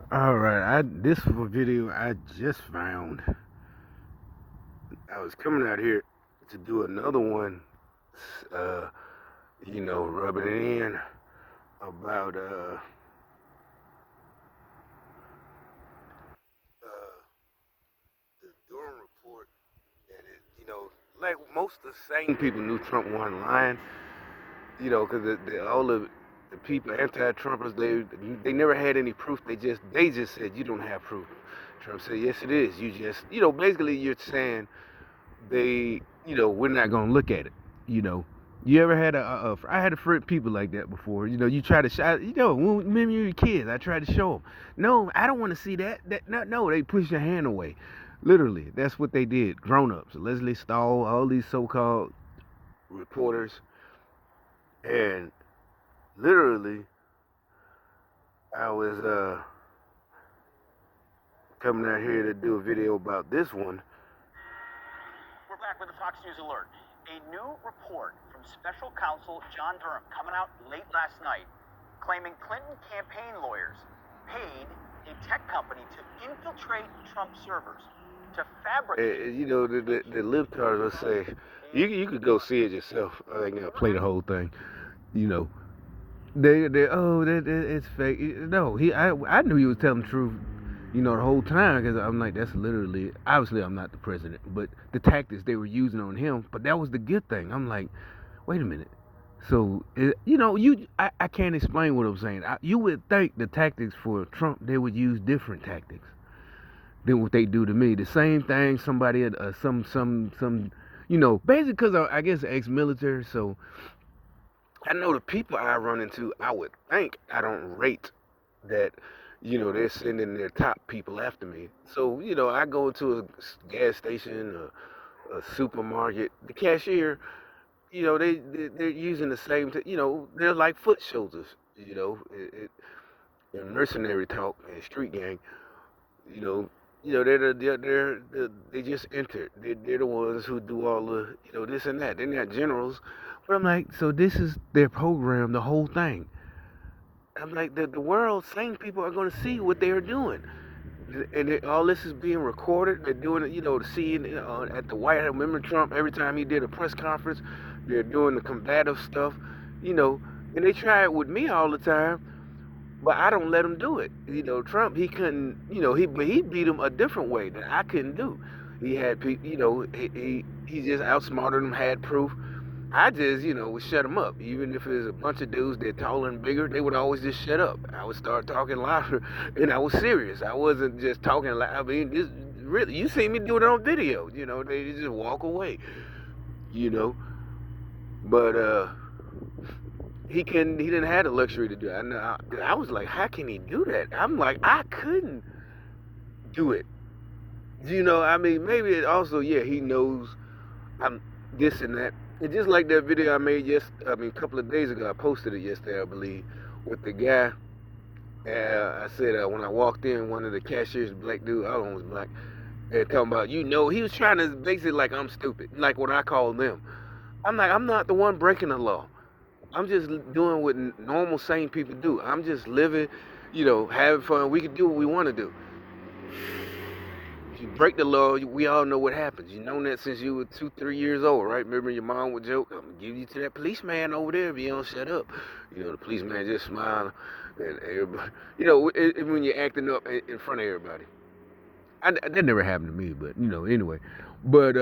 All right, this was a video I just found. I was coming out here to do another one, uh, rubbing it in about the Durham report, and like most of the same people knew Trump wasn't lying, because all of the people anti-Trumpers they never had any proof. They just said you don't have proof. Trump said yes it is. You just basically you're saying we're not gonna look at it. You know, you ever had I had a friend people like that before. You try to show. When you were kids, I tried to show them. No, I don't want to see that. No, they push your hand away. Literally, that's what they did. Grown-ups, Leslie Stahl, all these so-called reporters, and literally, I was coming out here to do a video about this one. We're back with the Fox News Alert. A new report from special counsel John Durham coming out late last night claiming Clinton campaign lawyers paid a tech company to infiltrate Trump servers to fabricate. The libtards will say, you could go see it yourself. I ain't gonna play the whole thing. You know, it's fake. No, I knew he was telling the truth. The whole time because I'm like, that's literally obviously I'm not the president, but the tactics they were using on him. But that was the good thing. I'm like, wait a minute. So I can't explain what I'm saying. You would think the tactics for Trump they would use different tactics than what they do to me. The same thing somebody basically because I guess ex-military. So I know the people I run into, I would think I don't rate that, they're sending their top people after me. So, I go into a gas station, a supermarket, the cashier, they're using the same, they're like foot soldiers, mercenary talk and street gang, you know, they just entered. They're the ones who do all the, this and that. They're not generals. But I'm like, so this is their program, the whole thing. I'm like, the world, sane people are going to see what they are doing. And all this is being recorded. They're doing it, seeing at the White House. Remember Trump, every time he did a press conference, they're doing the combative stuff, and they try it with me all the time, but I don't let them do it. Trump, he couldn't, he beat him a different way that I couldn't do. He had people, he just outsmarted them, had proof. I just, would shut them up. Even if there's a bunch of dudes that taller and bigger, they would always just shut up. I would start talking louder, and I was serious. I wasn't just talking loud. I mean, this really, you see me do it on video. They just walk away. You know, but he didn't have the luxury to do it. I was like, how can he do that? I'm like, I couldn't do it. I mean, maybe it also, yeah, he knows I'm this and that. And just like that video I made a couple of days ago, I posted it yesterday, I believe, with the guy. I said when I walked in, one of the cashiers, black dude, I was black, and talking about, he was trying to basically like I'm stupid, like what I call them. I'm like, I'm not the one breaking the law. I'm just doing what normal sane people do. I'm just living, having fun. We can do what we want to do. If you break the law, we all know what happens. You know that since you were 2, 3 years old, right? Remember your mom would joke, I'm gonna give you to that policeman over there if you don't shut up. The policeman just smiled, and everybody, when you're acting up in front of everybody. That never happened to me, but anyway. But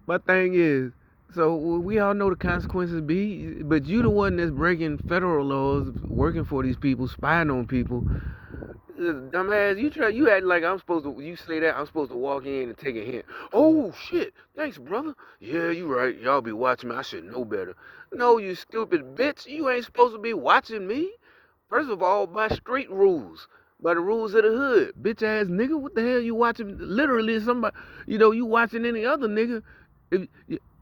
my thing is, so we all know the consequences be, but you the one that's breaking federal laws, working for these people, spying on people. Dumbass, you act like I'm supposed to. You say that I'm supposed to walk in and take a hint. Oh shit, thanks, brother. Yeah, you right. Y'all be watching me. I should know better. No, you stupid bitch. You ain't supposed to be watching me. First of all, by street rules, by the rules of the hood, bitch ass nigga. What the hell you watching? Literally, somebody. You watching any other nigga? If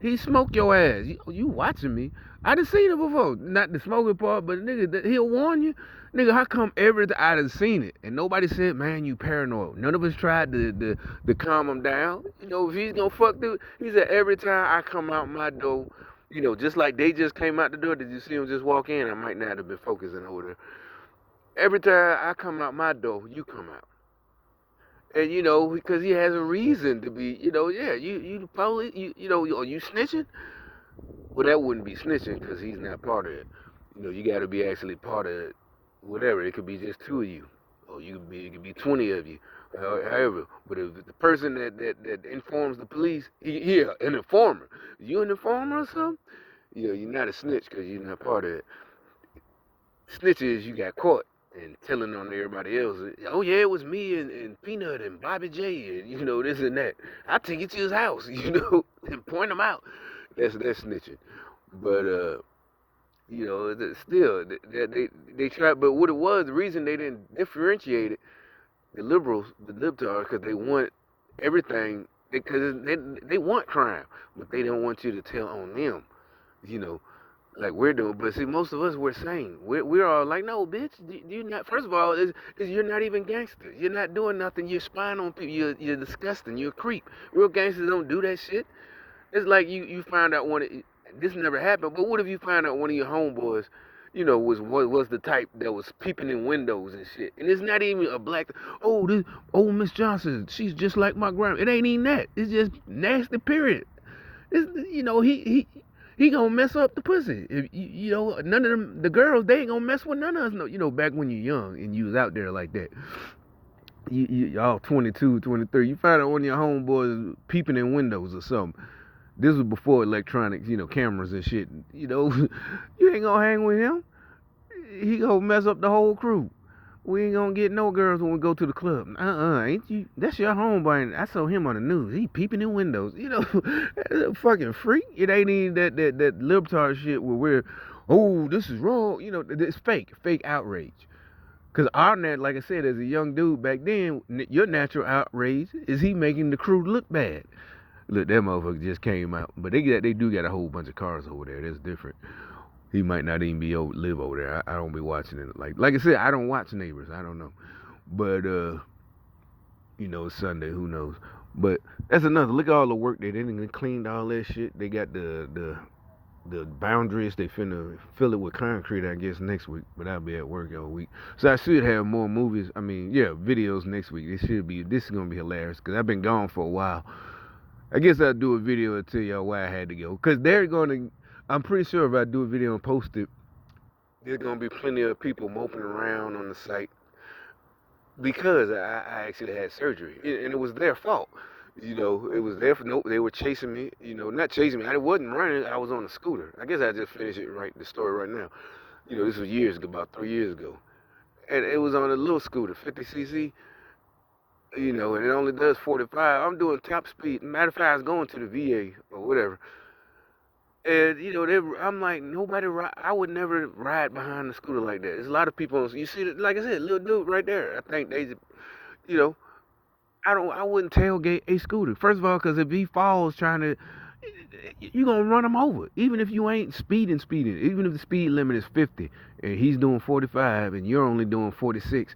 he smoke your ass, you watching me? I done seen it before. Not the smoking part, but nigga, he'll warn you. Nigga, how come I done seen it and nobody said, man, you paranoid? None of us tried to calm him down. If he's gonna fuck dude, he said every time I come out my door, just like they just came out the door. Did you see him just walk in? I might not have been focusing over there. Every time I come out my door, you come out. And because he has a reason to be, yeah, you the police, are you snitching? Well, that wouldn't be snitching because he's not part of it. You got to be actually part of it. Whatever, it could be just two of you, or it could be 20 of you, however. But if the person that informs the police, yeah, an informer. You an informer or something? You're not a snitch because you're not part of it. Snitch is you got caught and telling on everybody else. Oh yeah, it was me and Peanut and Bobby J and this and that. I take you to his house, and point him out. That's snitching. But still they tried. But what it was, the reason they didn't differentiate it, the liberals, the libtards, because they want everything. Because they want crime, but they don't want you to tell on them. You know, like we're doing. But see, most of us we're sane. We're all like, no, bitch, you not. First of all, is you're not even gangster. You're not doing nothing. You're spying on people. You're disgusting. You're a creep. Real gangsters don't do that shit. It's like you find out this never happened. But what if you find out one of your homeboys, was the type that was peeping in windows and shit, and it's not even a black. Oh, this old Miss Johnson, she's just like my grandma. It ain't even that. It's just nasty. Period. It's, he gonna mess up the pussy. If, none of them, the girls, they ain't gonna mess with none of us. No, back when you're young and you was out there like that. Y'all 22, 23. You find out one of your homeboys peeping in windows or something. This was before electronics, cameras and shit. You ain't gonna hang with him. He gonna mess up the whole crew. We ain't gonna get no girls when we go to the club. Ain't you? That's your homeboy. I saw him on the news. He peeping in windows. That's a fucking freak. It ain't even that libtard shit where oh, this is wrong. It's fake outrage. Cause our like I said, as a young dude back then, your natural outrage is he making the crew look bad. Look, that motherfucker just came out, but they do got a whole bunch of cars over there. That's different. He might not even live over there. I don't be watching it. Like I said, I don't watch Neighbors. I don't know, but it's Sunday. Who knows? But that's another. Look at all the work they did. They cleaned all that shit. They got the boundaries. They finna fill it with concrete, I guess, next week. But I'll be at work all week, so I should have more movies. I mean, yeah, videos next week. This is gonna be hilarious because I've been gone for a while. I guess I'll do a video and tell y'all why I had to go. Because they're going to, I'm pretty sure if I do a video and post it, there's going to be plenty of people moping around on the site because I actually had surgery. And it was their fault. It was their fault. Nope, they were chasing me. Not chasing me. I wasn't running. I was on a scooter. I guess I just finished the story right now. This was years ago, about 3 years ago. And it was on a little scooter, 50cc. And it only does 45. I'm doing top speed. Matter of fact, I was going to the VA or whatever. And, I'm like, nobody ride. I would never ride behind the scooter like that. There's a lot of people. You see, like I said, little dude right there. I think they, you know, I wouldn't tailgate a scooter. First of all, because if he falls trying to, you going to run him over. Even if you ain't speeding. Even if the speed limit is 50 and he's doing 45 and you're only doing 46.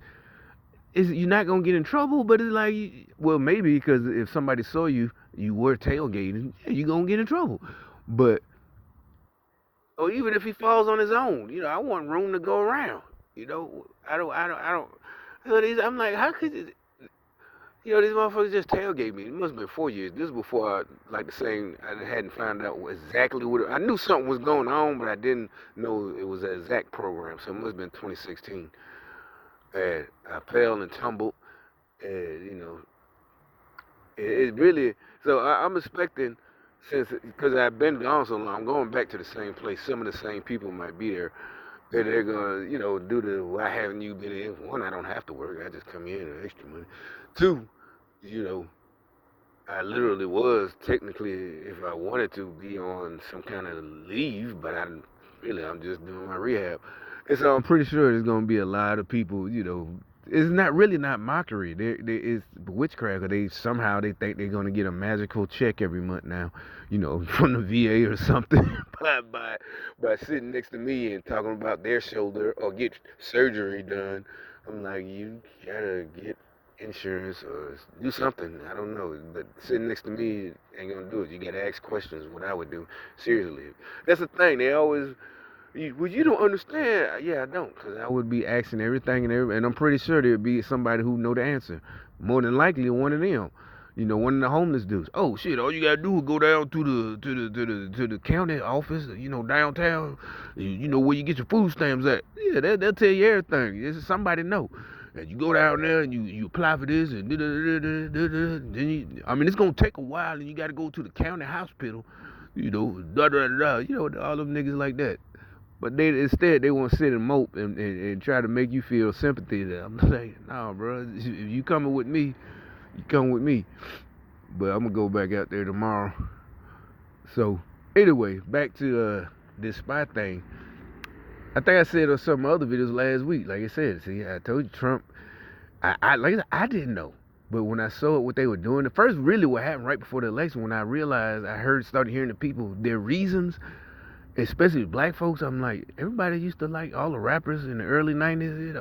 You're not gonna get in trouble, but it's like, well, maybe because if somebody saw you were tailgating, yeah, you're gonna get in trouble. But or even if he falls on his own, I want room to go around. I don't. I'm like, how could these motherfuckers just tailgate me? It must have been 4 years. This is before I hadn't found out exactly what I knew something was going on, but I didn't know it was an exact program. So it must have been 2016. And I fell and tumbled, and it really. So I'm expecting, because I've been gone so long, I'm going back to the same place. Some of the same people might be there. That they're gonna, do the why haven't you been in? One, I don't have to work. I just come in and extra money. Two, I literally was technically, if I wanted to, be on some kind of leave, but I'm just doing my rehab. And so I'm pretty sure there's gonna be a lot of people, it's not mockery. It's witchcraft. They somehow they think they're gonna get a magical check every month now, from the VA or something by sitting next to me and talking about their shoulder or get surgery done. I'm like, you gotta get insurance or do something. I don't know, but sitting next to me ain't gonna do it. You gotta ask questions. What I would do, seriously. That's the thing. They always Well, you don't understand. Yeah, I don't, because I would be asking everything and I'm pretty sure there'd be somebody who know the answer. More than likely, one of them. One of the homeless dudes. Oh shit! All you gotta do is go down to the county office. Downtown. You know where you get your food stamps at. Yeah, they'll tell you everything. This is somebody know. And you go down there and you apply for this and then it's gonna take a while and you gotta go to the county hospital. Da da da da. All them niggas like that. But they want to sit and mope and try to make you feel sympathy there. I'm like, nah, bro. If you coming with me, you come with me. But I'm gonna go back out there tomorrow. So anyway, back to this spy thing. I think I said on some other videos last week. Like I said, see, I told you Trump. I didn't know, but when I saw what they were doing, the first really what happened right before the election, when I realized started hearing the people their reasons, especially black folks. I'm like, everybody used to like all the rappers in the early '90s.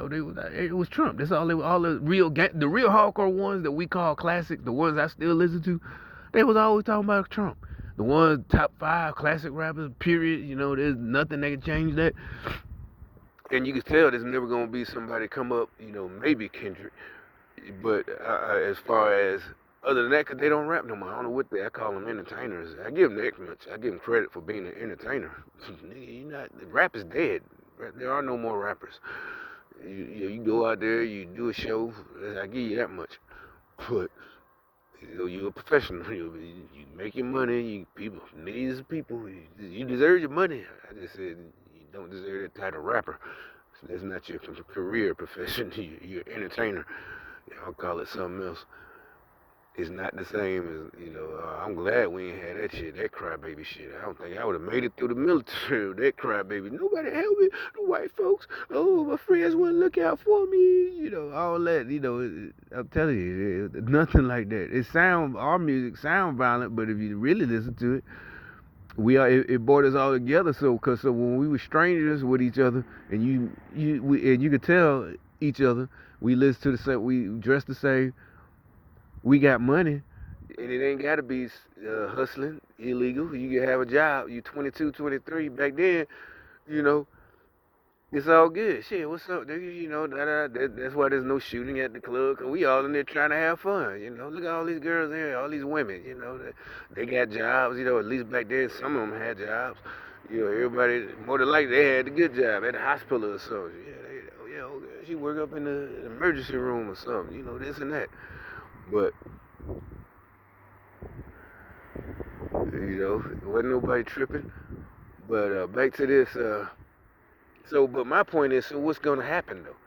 It was Trump. That's all. All the real hardcore ones that we call classic, the ones I still listen to. They was always talking about Trump. The ones top 5 classic rappers. Period. There's nothing that can change that. And you can tell there's never gonna be somebody come up. Maybe Kendrick, but as far as other than that, because they don't rap no more. I don't know what I call them entertainers. I give them that much. I give them credit for being an entertainer. Rap is dead. There are no more rappers. You go out there, you do a show. I give you that much. But you're a professional. You make your money. People, millions of people. You deserve your money. I just said you don't deserve that title rapper. That's not your career profession. You're an entertainer. I'll call it something else. It's not the same as, I'm glad we ain't had that shit, that crybaby shit. I don't think I would have made it through the military with that crybaby. Nobody help me, the white folks. Oh, my friends wouldn't look out for me. All that, I'm telling you, nothing like that. Our music sound violent, but if you really listen to it, it brought us all together. So when we were strangers with each other, and you could tell each other, we listened to the same, we dressed the same, we got money, and it ain't got to be hustling, illegal. You can have a job. You 22, 23. Back then, you know, it's all good. Shit, what's up, nigga? That's why there's no shooting at the club, because we all in there trying to have fun. Look at all these girls there, all these women, they got jobs. At least back then, some of them had jobs. Everybody, more than likely, they had a good job at the hospital or something. Okay, she work up in the emergency room or something, this and that. But wasn't nobody tripping. But back to this. But my point is, so what's gonna happen though?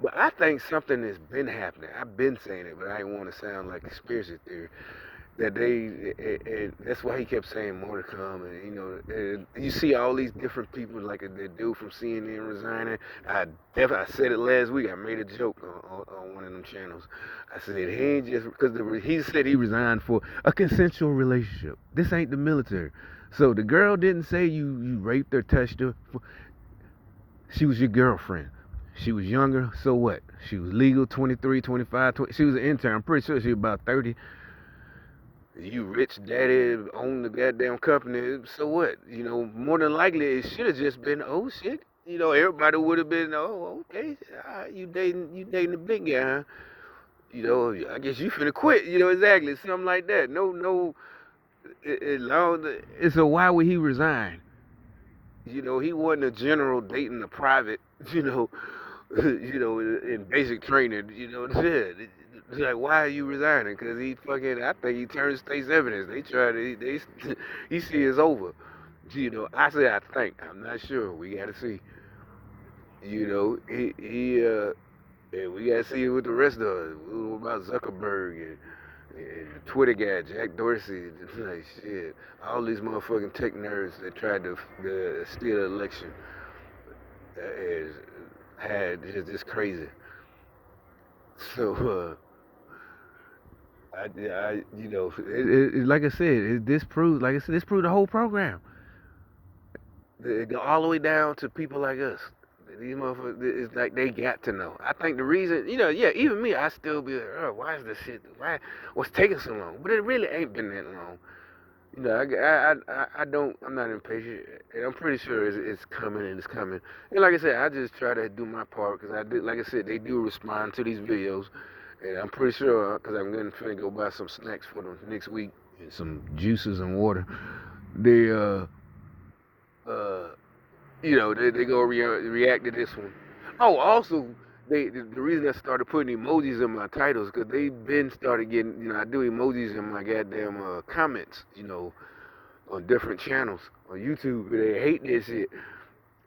But I think something has been happening. I've been saying it, but I didn't want to sound like conspiracy theory. That and that's why he kept saying more to come. And you see all these different people, like the dude from CNN resigning. I said it last week. I made a joke on one of them channels. I said he ain't just because he said he resigned for a consensual relationship. This ain't the military. So the girl didn't say you raped or touched her. She was your girlfriend. She was younger, so what? She was legal, 23, 25, 20. She was an intern. I'm pretty sure she was about 30. You rich daddy, own the goddamn company, so what? More than likely it should have just been, oh shit. Everybody would have been, oh, okay, you dating the big guy, huh? I guess you finna quit, exactly, something like that. No, so why would he resign? He wasn't a general dating a private, in basic training, what I'm saying? It's like, why are you resigning? Because I think he turned state's evidence. They tried to, he see it's over. I say I think. I'm not sure. We got to see. And we got to see with the rest of us. What about Zuckerberg and the Twitter guy, Jack Dorsey? Like, shit. All these motherfucking tech nerds that tried to steal the election. It's just crazy. So, like I said, this proved the whole program. It go all the way down to people like us. These motherfuckers, it's like they got to know. I think the reason, even me, I still be like, oh, why is this shit, what's taking so long? But it really ain't been that long. You know, I don't, I'm not impatient, and I'm pretty sure it's coming and it's coming. And like I said, I just try to do my part because I did, like I said, they do respond to these videos, and I'm pretty sure because I'm gonna finna go buy some snacks for them next week and some juices and water. They uh they go react to this one. Oh, also, the reason I started putting emojis in my titles because they've been started getting, I do emojis in my goddamn comments, on different channels on YouTube. They hate this shit.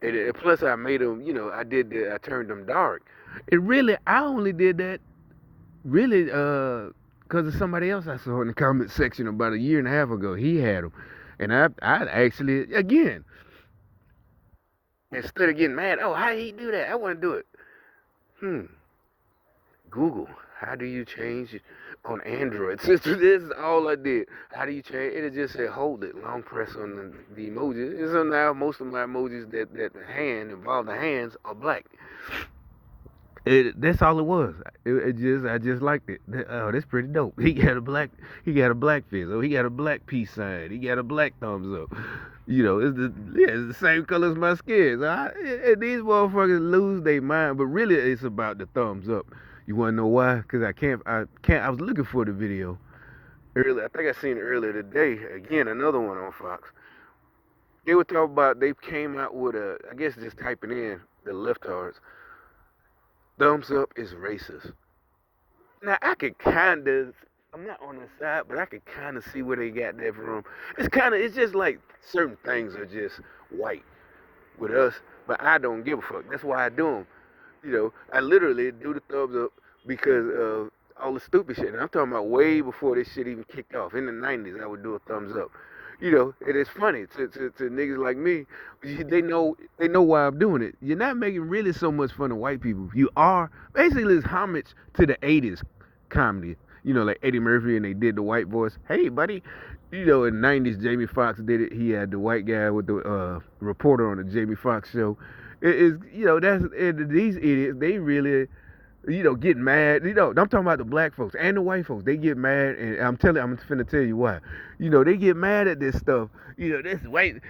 And plus, I made them, I turned them dark. And really, I only did that really because of somebody else I saw in the comment section about a year and a half ago. He had them, and I actually again instead of getting mad, oh, how he do that? I want to do it. Hmm. Google. How do you change it on Android? Sister, this is all I did. How do you change it? It just said hold it, long press on the emoji. And so now most of my emojis that hand involve the hands are black. That's all it was. I just liked it. Oh, that's pretty dope. He got a black fist. Oh, he got a black peace sign. He got a black thumbs up. It's the same color as my skin. So these motherfuckers lose their mind, but really it's about the thumbs up. You wanna know why? Cause I was looking for the video earlier. I think I seen it earlier today. Again, another one on Fox. They were talking about they came out with I guess just typing in the leftards. Thumbs up is racist. Now I could kind of, I'm not on the side, but I could kind of see where they got that from. It's just like certain things are just white with us, but I don't give a fuck. That's why I do them. I literally do the thumbs up because of all the stupid shit. And I'm talking about way before this shit even kicked off. In the 90s, I would do a thumbs up. It is funny to niggas like me. They know why I'm doing it. You're not making really so much fun of white people. You are basically it's homage to the 80s comedy. Like Eddie Murphy and they did the white voice. Hey, buddy. In the 90s, Jamie Foxx did it. He had the white guy with the reporter on the Jamie Foxx show. It is, these idiots, they really, get mad. I'm talking about the black folks and the white folks. They get mad, and I'm finna tell you why. They get mad at this stuff. This white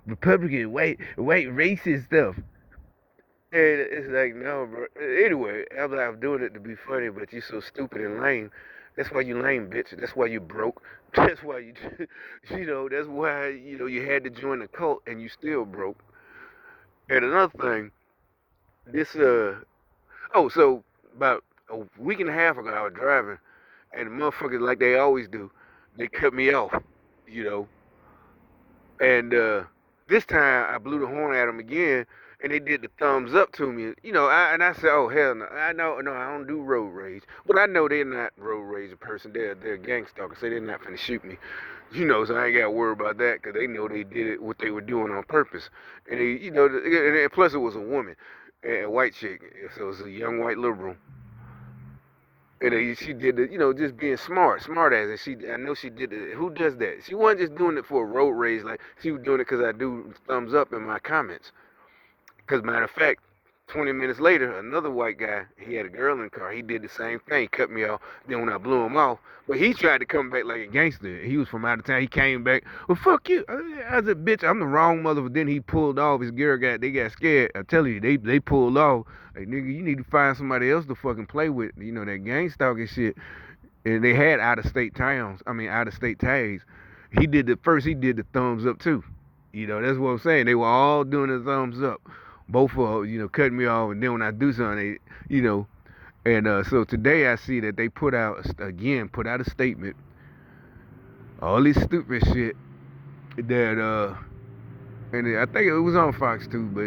Republican, white racist stuff. And it's like, no, bro. Anyway, I'm doing it to be funny, but you're so stupid and lame. That's why you lame, bitch. That's why you broke. That's why that's why, you had to join the cult and you still broke. And another thing, this, so about a week and a half ago, I was driving, and the motherfuckers, like they always do, they cut me off, you know, and this time I blew the horn at them again, and they did the thumbs up to me. And I said, "Oh hell no! I know, no, I don't do road rage, but I know they're not road rage person. They're gang stalkers, so they're not finna shoot me. So I ain't got to worry about that because they know they did it what they were doing on purpose. And they, and plus it was a woman, a white chick, so it was a young white liberal. And she did it, just being smart ass. And I know she did it. Who does that? She wasn't just doing it for a road rage. Like she was doing it because I do thumbs up in my comments. Because matter of fact, 20 minutes later, another white guy, he had a girl in the car. He did the same thing, cut me off. Then when I blew him off, but he tried to come back like a gangster. He was from out of town. He came back. Well, fuck you. I said, bitch, I'm the wrong mother. But then he pulled off. His girl they got scared. I tell you, they pulled off. Like, nigga, you need to find somebody else to fucking play with. That gang stalking shit. And they had out of state towns. I mean, out of state tags. He did the thumbs up too. That's what I'm saying. They were all doing the thumbs up. Both of them, cutting me off. And then when I do something, and so today I see that they put out a statement. All this stupid shit that, and I think it was on Fox too, but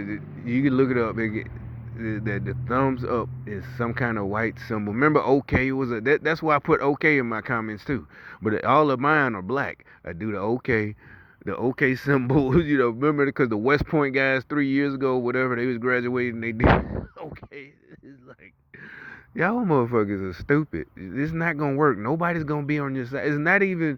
you can look it up. That the thumbs up is some kind of white symbol. Remember, OK was that's why I put OK in my comments too. But all of mine are black. I do the OK symbol. Remember because the West Point guys 3 years ago, whatever, they was graduating, they did OK. It's like y'all motherfuckers are stupid. It's not gonna work. Nobody's gonna be on your side. It's not even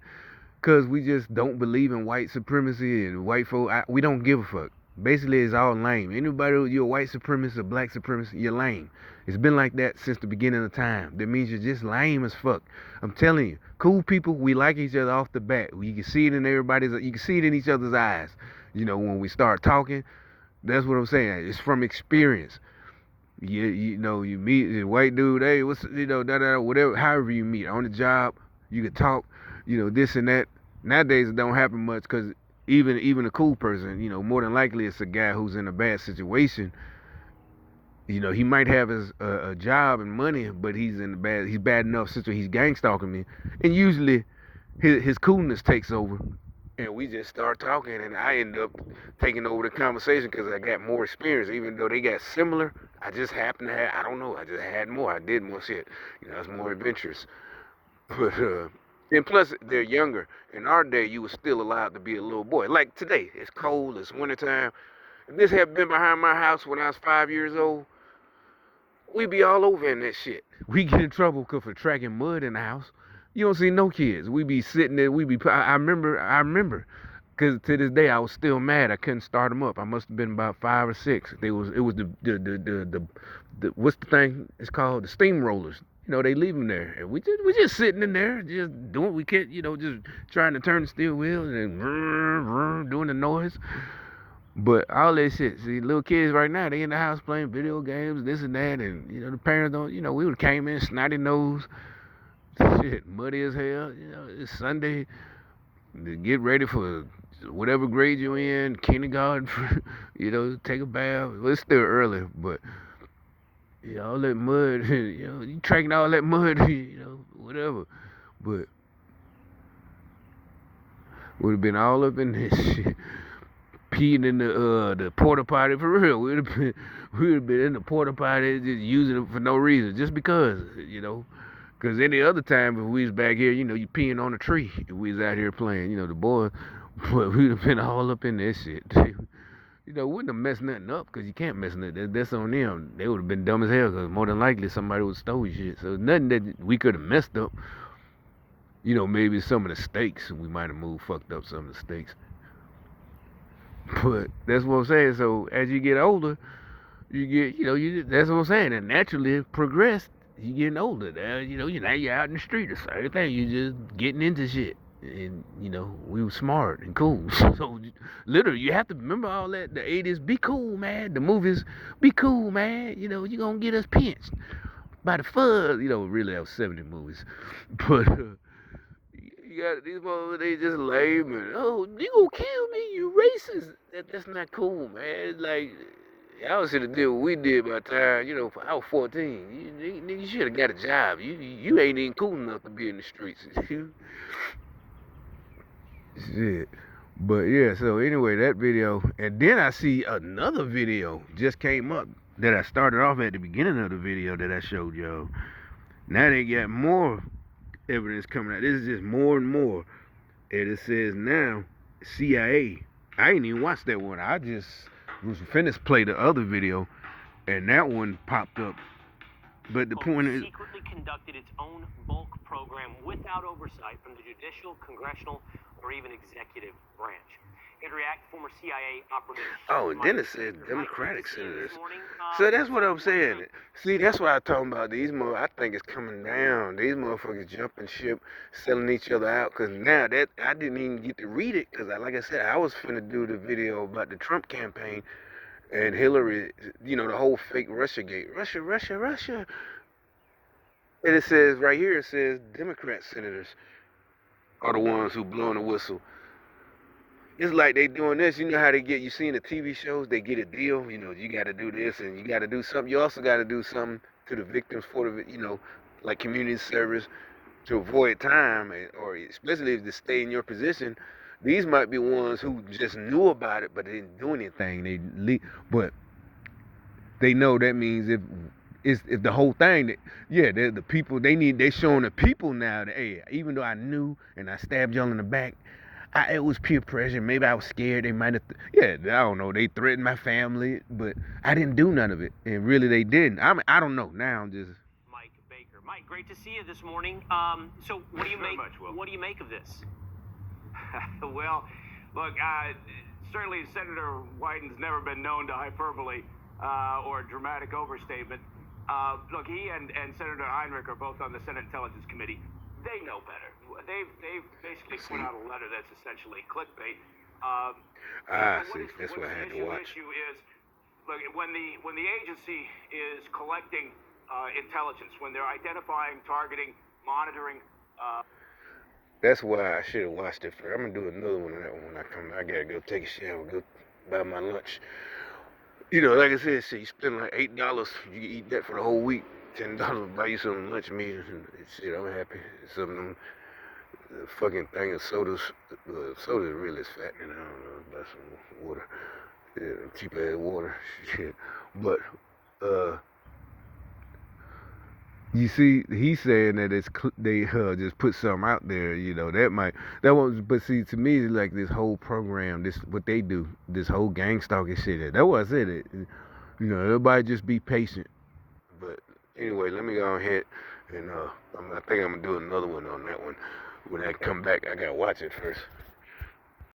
because we just don't believe in white supremacy and white folk. We don't give a fuck. Basically, it's all lame. Anybody, you're a white supremacist or black supremacist, you're lame. It's been like that since the beginning of time. That means you're just lame as fuck. I'm telling you, cool people, we like each other off the bat. You can see it in you can see it in each other's eyes. When we start talking, that's what I'm saying. It's from experience. You meet a white dude, hey, what's, whatever, however you meet on the job, you can talk, this and that. Nowadays, it don't happen much because even a cool person, more than likely it's a guy who's in a bad situation. He might have a job and money, but he's bad enough situation. He's gang stalking me, and usually his coolness takes over, and we just start talking, and I end up taking over the conversation because I got more experience. Even though they got similar, I just happen to have, I don't know, I just had more. I did more shit. It's more adventurous. But and plus they're younger. In our day, you were still allowed to be a little boy. Like today, it's cold, it's wintertime. If this had been behind my house when I was 5 years old, we be all over in that shit. We get in trouble for tracking mud in the house. You don't see no kids. We be sitting there. I remember, because to this day I was still mad. I couldn't start them up. I must have been about 5 or 6. It was the what's the thing? It's called the steamrollers. They leave them there, and we just sitting in there, just doing what we can. Just trying to turn the steel wheel and doing the noise. But all that shit, see, little kids right now, they in the house playing video games, this and that, and the parents don't. We would have came in snotty nose, shit, muddy as hell. It's Sunday, to get ready for whatever grade you're in, kindergarten, take a bath. Well, it's still early, but all that mud, you tracking all that mud, whatever. But would have been all up in this shit. Peeing in the porta potty for real. We'd have been in the porta potty just using it for no reason, just because, Because any other time if we was back here, you peeing on a tree. If we was out here playing, the boys, but we'd have been all up in this shit. Wouldn't have messed nothing up because you can't mess nothing. That's on them. They would have been dumb as hell because more than likely somebody would have stole shit. So nothing that we could have messed up. Maybe some of the stakes we might have moved fucked up some of the stakes. But that's what I'm saying. So as you get older, you get, that's what I'm saying. And naturally progressed. You getting older. Now, now you're out in the street. The same thing. You just getting into shit. And, we were smart and cool. So literally, you have to remember all that. The 80s, be cool, man. The movies, be cool, man. You're going to get us pinched by the fuzz. Really, that was 70 movies. But, you got these motherfuckers, they just lame and you gonna kill me, you racist. That's not cool, man. Like y'all should have did what we did by the time, I was 14. You should have got a job. You ain't even cool enough to be in the streets. Shit. But yeah, so anyway, that video, and then I see another video just came up that I started off at the beginning of the video that I showed y'all. Now they got more evidence coming out. This is just more and more. And it says now, CIA. I ain't even watched that one. I just was finished play the other video, and that one popped up. But the point is, secretly conducted its own bulk program without oversight from the judicial, congressional, or even executive branch. Interact, former CIA operative. Oh, and then it says Democratic senators. So that's what I'm saying. See, that's what I'm talking about. I think it's coming down. These motherfuckers jumping ship, selling each other out. Because now that I didn't even get to read it. Because like I said, I was finna do the video about the Trump campaign and Hillary, the whole fake Russiagate. Russia. And it says right here, it says Democrat senators are the ones who blowing the whistle. It's like they doing this. You know how they get, you see in the TV shows, they get a deal. You got to do this and you got to do something. You also got to do something to the victims for the, like community service to avoid time, or especially if they stay in your position. These might be ones who just knew about it, but they didn't do anything. But they know that means if the whole thing that, yeah, the people they showing the people now that, hey, even though I knew and I stabbed y'all in the back, it was peer pressure. Maybe I was scared. They might have, I don't know. They threatened my family, but I didn't do none of it. And really, they didn't. I don't know. Now I'm just. Mike Baker. Mike, great to see you this morning. So what do you make? What do you make of this? Well, look, certainly Senator Wyden's never been known to hyperbole or dramatic overstatement. Look, he and Senator Heinrich are both on the Senate Intelligence Committee. They know better. They've basically put out a letter that's essentially clickbait. See, that's what I had to watch. Issue is, look, when the agency is collecting intelligence, when they're identifying, targeting, monitoring. That's why I should have watched it first. I'm gonna do another one of that when I come. I gotta go take a shower, go buy my lunch. You know, like I said, shit, you spend like $8, you can eat that for the whole week. $10 buy you some lunch meat and shit. I'm happy. Some of them fucking thing of sodas. Soda really is fattening. I don't know, buy some water. Yeah, cheap ass water. Shit. But you see, he's saying that they just put something out there, you know, that won't, but see, to me, it's like this whole program, this, what they do, this whole gang stalking shit, that's what I said, you know, everybody just be patient. But anyway, let me go ahead and, I think I'm gonna do another one on that one. When I come back, I gotta watch it first.